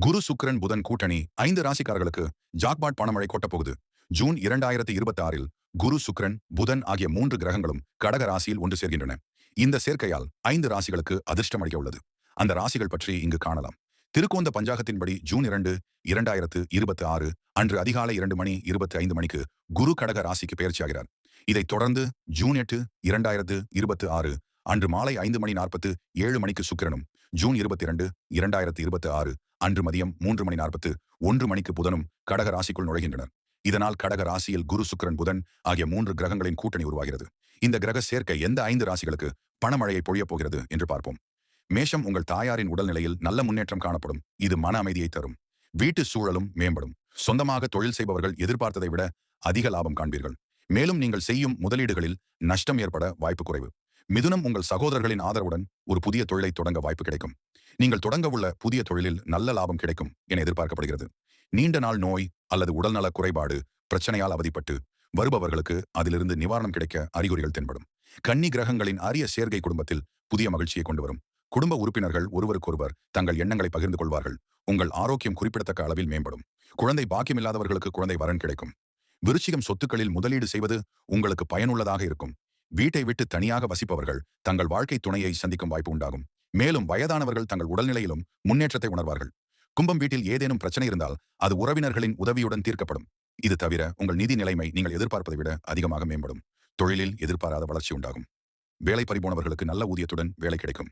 குரு சுக்கிரன் புதன் கூட்டணி 5 ராசிக்காரர்களுக்கு ஜாக்பாட் பணமழை கொட்டப் போகுது. ஜூன் 2026இல் குரு சுக்கிரன் புதன் ஆகிய 3 கிரகங்களும் கடக ராசியில் ஒன்று சேர்கின்றன. இந்த சேர்க்கையால் 5 ராசிகளுக்கு அதிர்ஷ்டம் அளிக்க உள்ளது. அந்த ராசிகள் பற்றி இங்கு காணலாம். திருக்கோந்த பஞ்சாகத்தின்படி ஜூன் 2, 2026 அன்று அதிகாலை 2:25 மணிக்கு குரு கடக ராசிக்கு பெயர்ச்சியாகிறார். இதைத் தொடர்ந்து ஜூன் 8, 2026 அன்று மாலை 5:47 மணிக்கு சுக்கிரனும், ஜூன் 22, 2026 அன்று மதியம் 3:41 மணிக்கு புதனும் கடக ராசிக்குள் நுழைகின்றனர். இதனால் கடக ராசியில் குரு சுக்கிரன் புதன் ஆகிய 3 கிரகங்களின் கூட்டணி உருவாகிறது. இந்த கிரக சேர்க்கை எந்த 5 ராசிகளுக்கு பணமழையை பொழியப் போகிறது என்று பார்ப்போம். மேஷம், உங்கள் தாயாரின் உடல்நிலையில் நல்ல முன்னேற்றம் காணப்படும். இது மன அமைதியை தரும். வீட்டு சூழலும் மேம்படும். சொந்தமாக தொழில் செய்பவர்கள் எதிர்பார்த்ததை விட அதிக லாபம் காண்பீர்கள். மேலும் நீங்கள் செய்யும் முதலீடுகளில் நஷ்டம் ஏற்பட வாய்ப்பு குறைவு. மிதுனம், உங்கள் சகோதரர்களின் ஆதரவுடன் ஒரு புதிய தொழிலை தொடங்க வாய்ப்பு கிடைக்கும். நீங்கள் தொடங்கவுள்ள புதிய தொழிலில் நல்ல லாபம் கிடைக்கும் என எதிர்பார்க்கப்படுகிறது. நீண்ட நாள் நோய் அல்லது உடல்நல குறைபாடு பிரச்சனையால் அவதிப்பட்டு வருபவர்களுக்கு அதிலிருந்து நிவாரணம் கிடைக்க அறிகுறிகள் தென்படும். கன்னி, கிரகங்களின் அரிய சேர்க்கை குடும்பத்தில் புதிய மகிழ்ச்சியை கொண்டு வரும். குடும்ப உறுப்பினர்கள் ஒருவருக்கொருவர் தங்கள் எண்ணங்களை பகிர்ந்து கொள்வார்கள். உங்கள் ஆரோக்கியம் குறிப்பிடத்தக்க அளவில் மேம்படும். குழந்தை பாக்கியம் இல்லாதவர்களுக்கு குழந்தை வரன் கிடைக்கும். விருச்சிகம், சொத்துக்களில் முதலீடு செய்வது உங்களுக்கு பயனுள்ளதாக இருக்கும். வீட்டை விட்டு தனியாக வசிப்பவர்கள் தங்கள் வாழ்க்கை துணையை சந்திக்கும் வாய்ப்பு உண்டாகும். மேலும் வயதானவர்கள் தங்கள் உடல்நிலையிலும் முன்னேற்றத்தை உணர்வார்கள். கும்பம், வீட்டில் ஏதேனும் பிரச்சனை இருந்தால் அது உறவினர்களின் உதவியுடன் தீர்க்கப்படும். இது தவிர உங்கள் நிதி நிலைமை நீங்கள் எதிர்பார்ப்பதை விட அதிகமாக மேம்படும். தொழிலில் எதிர்பாராத வளர்ச்சி உண்டாகும். வேலை பறிபோனவர்களுக்கு நல்ல ஊதியத்துடன் வேலை கிடைக்கும்.